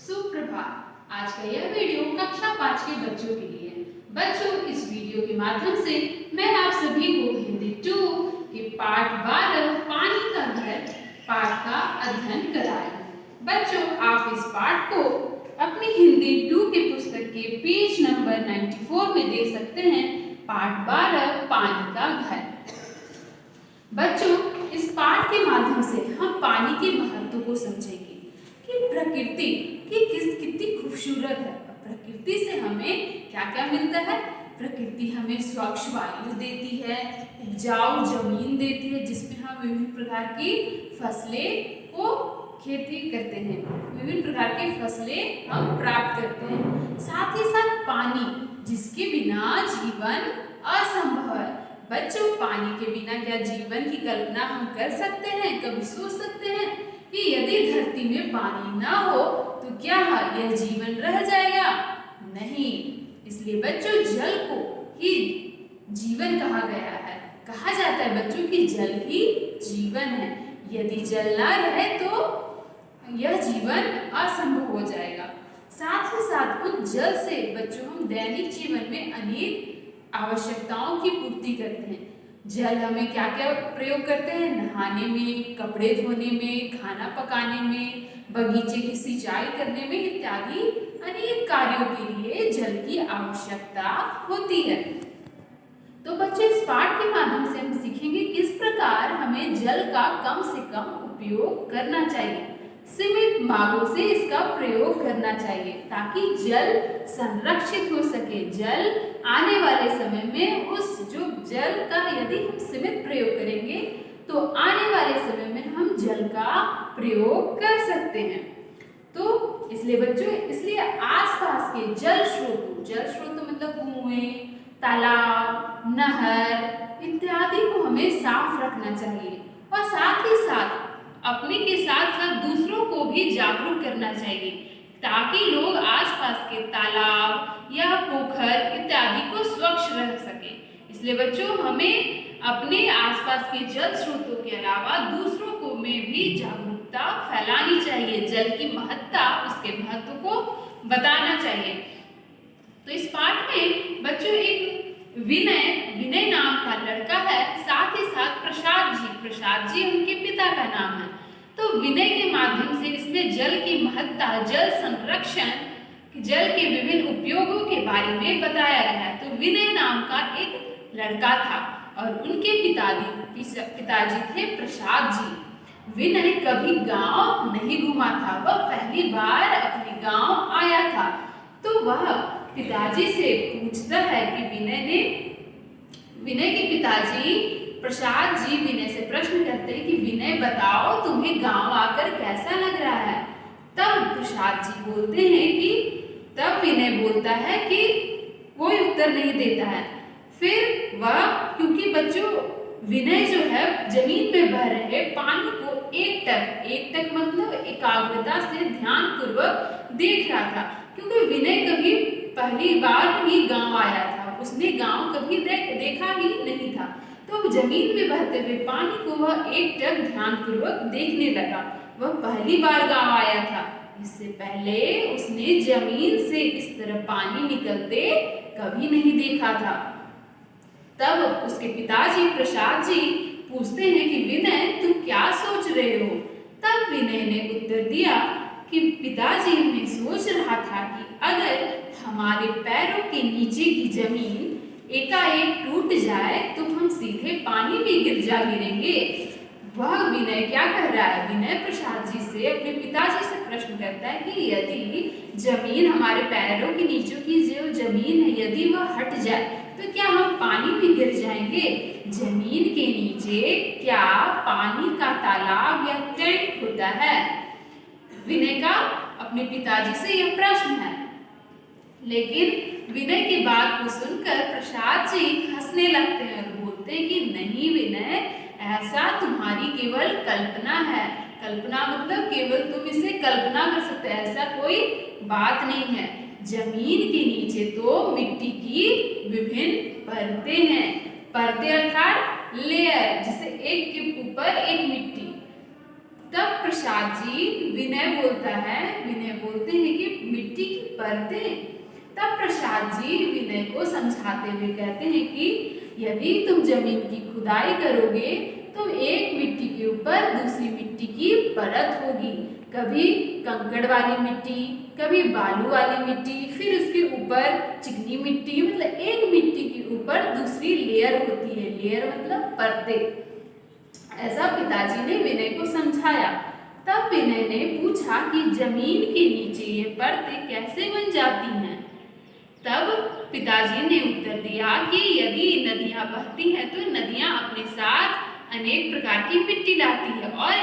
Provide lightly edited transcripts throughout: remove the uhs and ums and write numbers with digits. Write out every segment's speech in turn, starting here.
सुप्रभात। आज का यह वीडियो कक्षा 5 के बच्चों के लिए है। बच्चों, इस वीडियो के माध्यम से मैं आप सभी को हिंदी 2 के पाठ 12 पानी का घर पाठ का अध्ययन कराए। बच्चों, आप इस पाठ को अपनी हिंदी 2 की पुस्तक के पेज नंबर 94 में देख सकते हैं। पाठ 12 पानी का घर। बच्चों, इस पाठ के माध्यम से हम पानी के महत्व को समझेंगे कि प्रकृति कितनी खूबसूरत है। प्रकृति से हमें क्या क्या मिलता है। प्रकृति हमें स्वच्छ वायु देती है, उपजाऊ जमीन देती है जिसमें हम विभिन्न प्रकार की फसलें को खेती करते हैं, विभिन्न प्रकार की फसलें हम प्राप्त करते हैं। साथ ही साथ पानी, जिसके बिना जीवन असंभव है। बच्चों, पानी के बिना क्या जीवन की कल्पना हम कर सकते हैं? कभी सोच सकते हैं कि यदि धरती में पानी ना हो तो क्या यह जीवन रह जाएगा? नहीं। इसलिए बच्चों, जल को ही जीवन कहा गया है। कहा जाता है बच्चों कि जल ही जीवन है। यदि जल ना रहे तो यह जीवन असंभव हो जाएगा। साथ ही साथ उस जल से बच्चों हम दैनिक जीवन में अनेक आवश्यकताओं की पूर्ति करते हैं। जल हमें क्या क्या प्रयोग करते हैं? नहाने में, कपड़े धोने में, खाना पकाने में, बगीचे की सिंचाई करने में इत्यादि अनेक कार्यों के लिए जल की आवश्यकता होती है। तो बच्चों, इस पाठ के माध्यम से हम सीखेंगे किस प्रकार हमें जल का कम से कम उपयोग करना चाहिए। सीमित भागों से इसका प्रयोग करना चाहिए ताकि जल संरक्षित हो सके। जल आने वाले समय में उस जो जल का यदि हम सीमित प्रयोग करेंगे तो आने वाले समय में हम जल का प्रयोग कर सकते हैं। तो इसलिए बच्चों, इसलिए आसपास के जल स्रोत मतलब कुएं, तालाब, नहर इत्यादि को हमें साफ रखना चाहिए और साथ ही साथ अपने के साथ साथ दूसरों को भी जागरूक करना चाहिए ताकि लोग आसपास के तालाब या पोखर इत्यादि को स्वच्छ रख सके। इसलिए बच्चों, हमें अपने आसपास के जल स्रोतों के अलावा दूसरों को में भी जागरूकता फैलानी चाहिए। जल की महत्ता, उसके महत्व को बताना चाहिए। तो इस पाठ में बच्चों एक विनय नाम का लड़का है, साथ ही साथ प्रसाद जी उनके पिता का नाम है। तो विनय के माध्यम से इसमें जल की महत्ता, जल संरक्षण, जल के विभिन्न उपयोगों के बारे में बताया गया है। तो विनय नाम का एक लड़का था और उनके पिताजी थे प्रसाद जी। विनय कभी गांव नहीं घूमा था, वह पहली बार अपने गांव आया था। तो वह पिताजी से पूछता है कि विनय के पिताजी प्रसाद जी विनय से प्रश्न करते हैं कि विनय बताओ, तुम्हें गांव आकर कैसा लग रहा है? तब प्रसाद जी बोलते हैं कि तब विनय बोलता है कि कोई उत्तर नहीं देता है। फिर वह, क्योंकि बच्चों विनय जो है जमीन में बह रहे पानी को एक टक मतलब एकाग्रता से ध्यान पूर्वक देख रहा था, क्योंकि विनय कभी पहली बार ही गांव आया था, उसने गांव कभी देखा ही नहीं था। तो जमीन में बहते हुए पानी को वह एक टक ध्यान पूर्वक देखने लगा। वह पहली बार गांव आया था, इससे पहले उसने जमीन से इस तरह पानी निकलते कभी नहीं देखा था। तब उसके पिताजी प्रसाद जी पूछते हैं कि विनय, तुम क्या सोच रहे हो? तब विनय ने उत्तर दिया कि पिताजी, मैं सोच रहा था कि अगर हमारे पैरों के नीचे की जमीन एकाएक टूट जाए तो हम सीधे पानी में गिरेंगे। वह विनय क्या कह रहा है? विनय प्रसाद जी से, अपने पिताजी से प्रश्न करता है कि यदि जमीन, हमारे पैरों के नीचे की जो जमीन है, यदि वह हट जाए तो क्या हम पानी में गिर जाएंगे? जमीन के नीचे क्या पानी का तालाब या टैंक होता है? विनय का अपने पिताजी से यह प्रश्न है। लेकिन विनय की बात को सुनकर प्रसाद जी हंसने लगते हैं और बोलते हैं कि नहीं विनय, ऐसा तुम्हारी केवल कल्पना है। कल्पना मतलब केवल तुम इसे कल्पना कर सकते हो, ऐसा कोई बात नहीं है। जमीन के नीचे तो मिट्टी की विभिन्न परतें हैं। परतें अर्थात लेयर, जिसे एक के ऊपर एक मिट्टी। तब प्रसाद जी विनय बोलते हैं कि परतें। तब प्रसाद जी विनय को समझाते हुए कहते हैं कि यदि तुम जमीन की खुदाई करोगे तो एक मिट्टी के ऊपर दूसरी मिट्टी की परत होगी, कभी कंकड़ वाली मिट्टी, कभी बालू वाली मिट्टी, फिर उसके ऊपर चिकनी मिट्टी, मतलब एक मिट्टी के ऊपर दूसरी लेयर होती है। लेयर मतलब परतें। ऐसा पिताजी ने विनय को समझाया। तब विनय ने पूछा कि जमीन के नीचे ये परतें कैसे बन जाती हैं। तब पिताजी ने उत्तर दिया कि यदि नदियां बहती हैं तो नदियां अपने साथ अनेक प्रकार की मिट्टी लाती है और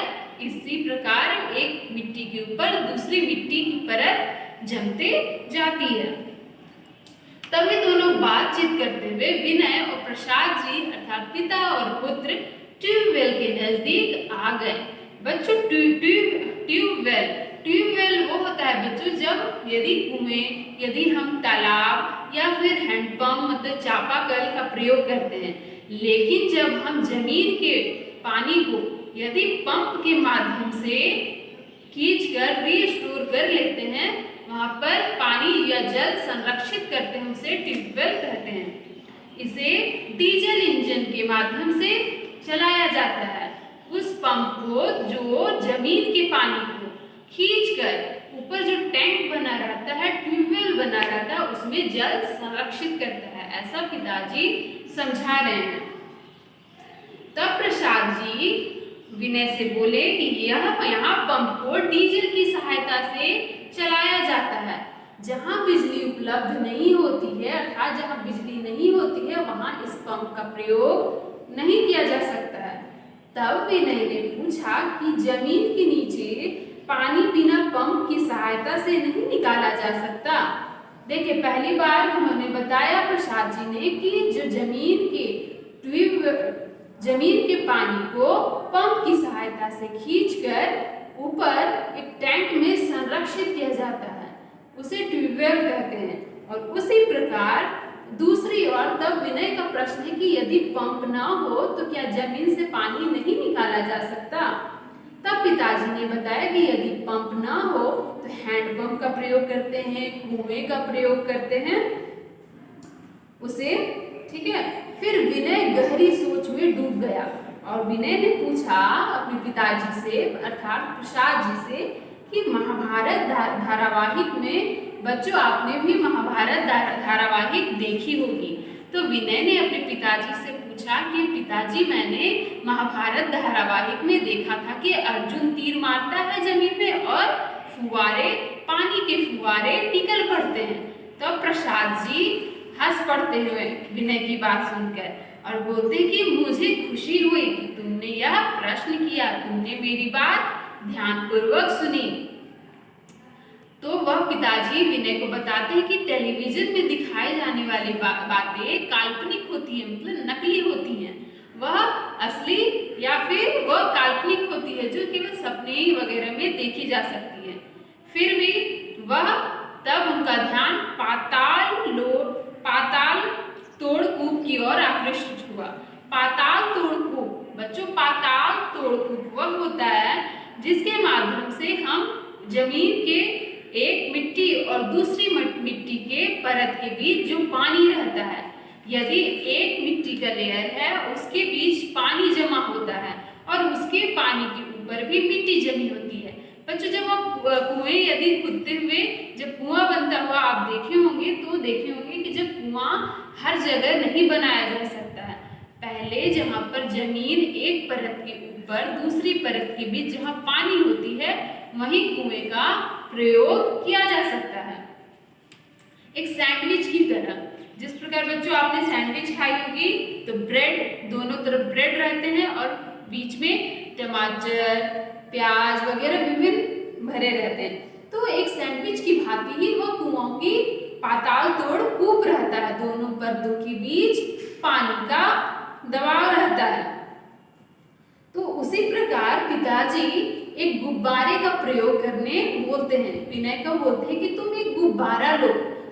इसी प्रकार एक मिट्टी के ऊपर दूसरी मिट्टी की परत जमते जाती है। तब ये दोनों बातचीत करते हुए विनय और प्रसाद जी अर्थात पिता और पुत्र ट्यूबवेल के नजदीक आ गए। बच्चों ट्यूबवेल वो होता है बच्चों जब यदि कुएं, यदि हम तालाब या फिर हैंडपंप मतलब चापाकल का प्रयोग करते हैं, लेकिन जब हम जमीन के पानी को यदि पंप के माध्यम से खींचकर रिस्टोर कर लेते हैं, वहां पर पानी या जल संरक्षित करते हैं, उसे ट्यूबवेल कहते हैं। इसे डीजल इंजन के माध्यम से चलाया जाता है। उस पंप को जो जमीन के पानी को खींचकर ऊपर जो टैंक बना रहता है, ट्यूबवेल बना रहता है, उसमें जल संरक्षित करता है। ऐसा पिताजी समझा रहे हैं। तब प्रसाद जी विनय से बोले कि यहाँ पंप को डीजल की सहायता से चलाया जाता है। जहाँ बिजली उपलब्ध नहीं होती है अर्थात जहाँ बिजली नहीं होती है वहाँ इस पंप का प्रयोग नहीं किया जा सकता है। तब विनय ने पूछा कि जमीन के नीचे पानी बिना पंप की सहायता से नहीं निकाला जा सकता। देखिए पहली बार उन्होंने बताया प्रसाद जी ने कि जो जमीन के पानी को पंप की सहायता से खींचकर ऊपर एक टैंक में संरक्षित किया जाता है, उसे ट्यूबवेल कहते हैं। और उसी प्रकार दूसरी ओर तब विनय का प्रश्न है कि यदि पंप ना हो तो क्या जमीन से पानी नहीं निकाला जा सकता। तब पिताजी ने बताया कि यदि पंप ना हो तो हैंडपंप का प्रयोग करते हैं, कुएं का प्रयोग करते हैं उसे, ठीक है। फिर विनय गहरी सोच में डूब गया और विनय ने पूछा अपने पिताजी से अर्थात प्रसाद जी से कि महाभारत धारावाहिक में बच्चों आपने भी महाभारत धारावाहिक देखी होगी। तो विनय ने अपने पिताजी से पूछा कि पिताजी मैंने महाभारत धारावाहिक में देखा था कि अर्जुन तीर मारता है जमीन में और फुवारे, पानी के फुवारे निकल पड़ते हैं। तो प्रसाद जी हंस पड़ते हुए विनय की बात सुनकर और बोलते कि मुझे खुशी हुई कि तुमने यह प्रश्न किया, तुमने मेरी बात ध्यानपूर्वक सुनी। तो वह पिताजी विनय को बताते हैं कि टेलीविजन में दिखाई जाने वाली बातें काल्पनिक होती हैं, मतलब नकली होती हैं। वह असली या फिर वह काल्पनिक होती है जो केवल सपने वगैरह में देखी जा सकती है। फिर भी वह तब उनका ध्यान पाताल तोड़ कूप की ओर आकृष्ट हुआ। पाताल तोड़ कूप बच्चों, पाताल तोड़ कूप वह होता है जिसके माध्यम से हम जमीन के एक मिट्टी और दूसरी मिट्टी के परत के बीच जो पानी रहता है, यदि एक मिट्टी का लेयर है उसके बीच पानी जमा होता है और उसके पानी के ऊपर भी मिट्टी जमी होती है। बच्चों जब आप कुएं यदि खुदते हुए जब कुआं बनता हुआ आप देखे होंगे तो देखे होंगे कि जब कुआं हर जगह नहीं बनाया जा सकता है। पहले जहाँ पर जमीन एक परत के ऊपर दूसरी परत के बीच जहाँ पानी होती है वहीं कुएं का प्रयोग किया जा सकता है। एक सैंडविच की तरह, जिस प्रकार बच्चों आपने सैंडविच खाई होगी तो ब्रेड, दोनों तरफ ब्रेड रहते हैं और बीच में टमाटर, प्याज वगैरह विभिन्न भरे रहते हैं। तो एक सैंडविच की भांति ही वह कुओं की पाताल तोड़ कूप रहता है, दोनों परतों के बीच पानी का दबाव रहता है। तो उसी प्रकार पिताजी एक गुब्बारे का प्रयोग करने बोलते हैं, विनय को बोलते हैं कि तुम एक गुब्बारा लो।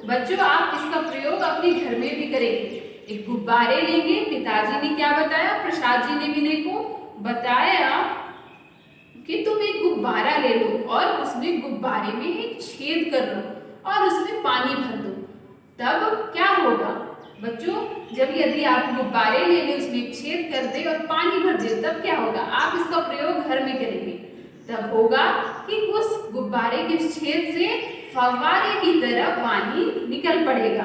बच्चों आप इसका प्रयोग अपने घर में भी करेंगे। एक गुब्बारे लेंगे, पिताजी ने क्या बताया, प्रसाद जी ने विनय को बताया कि तुम एक गुब्बारा ले लो और उसमें गुब्बारे में एक छेद कर लो और उसमें पानी भर दो। तब क्या होगा बच्चों, जब यदि आप गुब्बारे ले लें, उसमें एक छेद कर दे और पानी भर दे, तब क्या होगा? आप इसका प्रयोग घर में करेंगे, तब होगा कि उस गुब्बारे के छेद से फव्वारे की तरह पानी निकल पड़ेगा।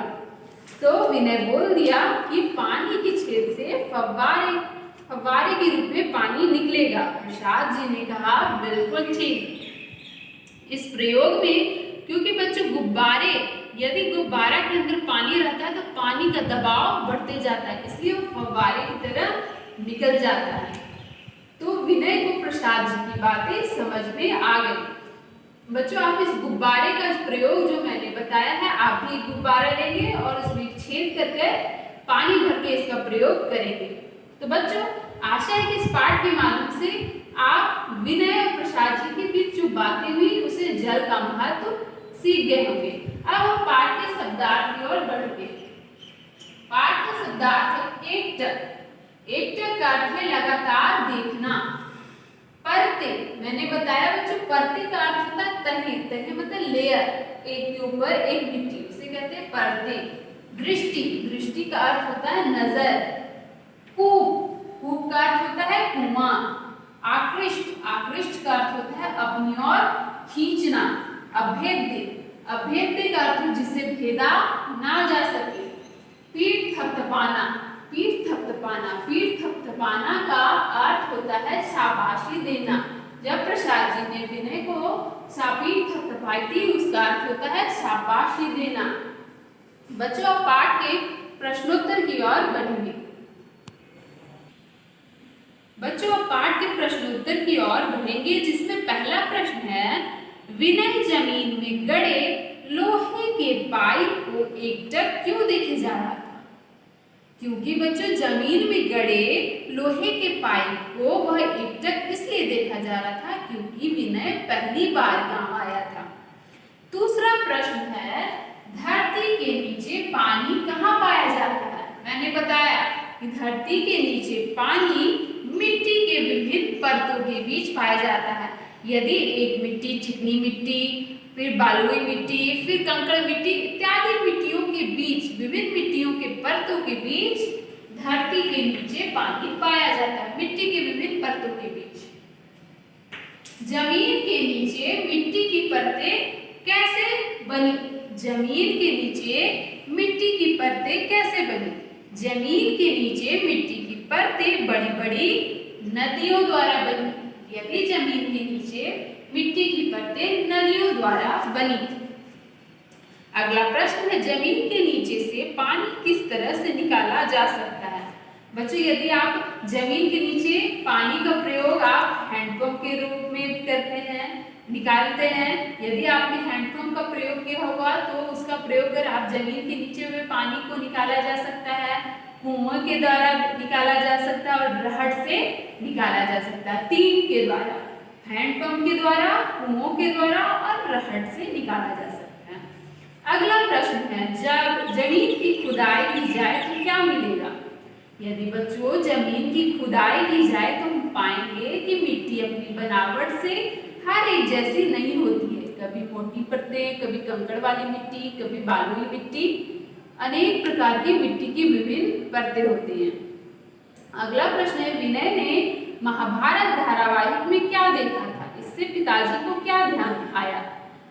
तो विनय बोल दिया कि पानी के छेद से फव्वारे के रूप में पानी निकलेगा। प्रसाद जी ने कहा बिल्कुल ठीक। इस प्रयोग में क्योंकि बच्चों यदि गुब्बारा के अंदर पानी रहता है तो पानी का दबाव बढ़ते जाता है, इसलिए वो फव्वारे की तरह निकल जाता है। तो विनय को प्रसाद जी की बातें समझ में आ गई। बच्चों आप इस गुब्बारे का प्रयोग जो मैंने बताया है, आप भी गुब्बारा लेंगे और उसमें छेद करके पानी भर के इसका प्रयोग करेंगे। तो बच्चों आशा है कि इस पाठ के माध्यम से आप विनय और प्रसाद जी के बीच जो बातें हुई उसे जल का महत्व सीख गए होंगे। अब हम पाठ के शब्दार्थ की ओर बढ़ेंगे। पाठ का शब्दार्थ एकटक। एकटक का अर्थ है लगातार देखना। परते, मैंने बताया बच्चों परते का अर्थ होता है तहे। तहे मतलब लेयर, एक के ऊपर एक मिट्टी, उसे कहते हैं परते। दृष्टि, दृष्टि का अर्थ होता है नजर। कूप, कूप का अर्थ होता है कुआं। आकृष्ट, आकृष्ट का अर्थ होता है अपनी ओर खींचना। अभेद्य, अभेद्य का अर्थ जिससे भेदा ना जा सके। पीठ थपथपाना, पीठ थपथपाना, पीठ थपथपाना का अर्थ होता है शाबाशी देना। जब प्रसाद जी ने विनय को पीठ थपथपाई थी, उसका अर्थ होता है शाबाशी देना। बच्चों पाठ के प्रश्नोत्तर की ओर बढ़ेंगे। बच्चों पाठ के प्रश्नोत्तर की ओर बढ़ेंगे, जिसमें पहला प्रश्न है विनय जमीन में गड़े लोहे के पाइप को एकटक क्यों देखे जा रहा था? क्योंकि बच्चों जमीन में गड़े लोहे के पाइप को वह एकटक इसलिए देखा जा रहा था क्योंकि विनय पहली बार गांव आया था। दूसरा प्रश्न है धरती के नीचे पानी कहाँ पाया जाता है? मैंने बताया कि धरती के नीचे पानी मिट्टी के विभिन्न परतों के बीच पाया जाता है। यदि एक मिट्टी चिकनी मिट्टी, फिर बालुई मिट्टी, फिर कंकड़ मिट्टी इत्यादि मिट्टियों के बीच, विभिन्न मिट्टियों के परतों के बीच धरती के नीचे पानी पाया जाता है, मिट्टी के विभिन्न परतों के बीच। जमीन के नीचे मिट्टी की परतें कैसे बनी? जमीन के नीचे मिट्टी की परतें कैसे बनी? जमीन के नीचे मिट्टी की परतें बड़ी बड़ी नदियों द्वारा बनी। यदि जमीन के नीचे मिट्टी की परतें नदियों द्वारा बनी। अगला प्रश्न है जमीन के नीचे से पानी किस तरह से निकाला जा सकता है? बच्चों यदि आप जमीन के नीचे पानी का प्रयोग आप हैंडपंप के रूप में भी करते हैं, निकालते हैं। यदि आपने हैंडपंप का प्रयोग किया होगा तो उसका प्रयोग कर आप जमीन के नीचे हुए पानी को निकाला जा सकता है, कुआं के द्वारा निकाला जा सकता है और रहड़ से निकाला जा सकता है। तीन के द्वारा, हैंडपंप के द्वारा, कुओं के द्वारा और रहड़ से निकाला जा सकता है। अगला प्रश्न है जब जमीन की खुदाई की जाए तो क्या मिलेगा? यदि बच्चों जमीन की खुदाई की जाए तो हम पाएंगे कि मिट्टी अपनी बनावट से हर एक जैसी नहीं होती है। कभी मोटी परतें, कभी कंकड़ वाली मिट्टी, कभी बालुई मिट्टी, अनेक प्रकार की मिट्टी की विभिन्न परतें होती हैं। अगला प्रश्न है विनय ने महाभारत धारावाहिक में क्या देखा था? इससे पिताजी को क्या ध्यान आया?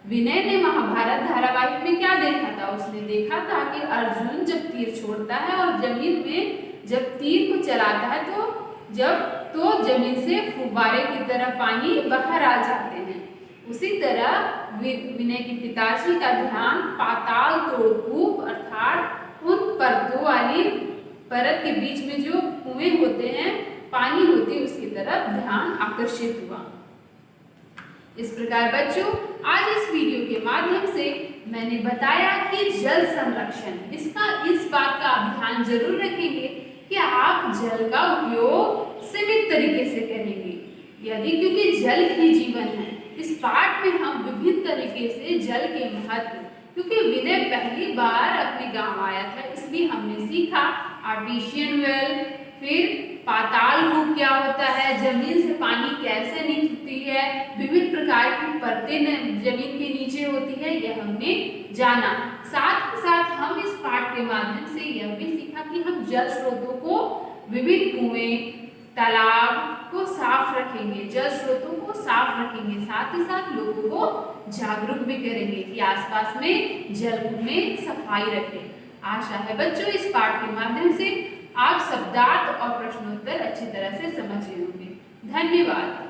विनय ने महाभारत धारावाहिक में क्या देखा था? उसने देखा था कि अर्जुन जब तीर छोड़ता है और जमीन में जब तीर को चलाता है तो जमीन से फुव्वारे की तरह पानी बाहर आ जाते हैं। उसी तरह विनय के पिताजी का ध्यान पाताल तोड़कूप अर्थात उन परतों वाली परत के बीच में जो कुएं होते हैं, पानी होती है, उसकी तरफ ध्यान आकर्षित हुआ। इस प्रकार बच्चों आज इस वीडियो के माध्यम से मैंने बताया कि जल संरक्षण, इस बात का आप ध्यान जरूर रखेंगे कि आप जल का उपयोग सीमित तरीके से करेंगे। यदि क्योंकि जल ही जीवन है, इस पाठ में हम विभिन्न तरीके से जल के महत्व, क्योंकि विनय पहली बार अपने गांव आया था इसलिए हमने सीखा आर्टिशियन वेल, फिर पाताल लोक क्या होता है, जमीन से पानी कैसे निकलती है, विभिन्न प्रकार की परतें जमीन के नीचे होती है, यह हमने जाना। साथ ही साथ हम इस पाठ के माध्यम से यह भी सीखा कि हम जल स्रोतों को, विभिन्न कुएं, तालाब को साफ रखेंगे, जल स्रोतों को साफ रखेंगे, साथ ही साथ लोगों को जागरूक भी करेंगे कि आसपास में जल में सफाई रखें। आशा है बच्चों इस पाठ के माध्यम से आप शब्दार्थ और प्रश्नोत्तर अच्छी तरह से समझ गए होंगे। धन्यवाद।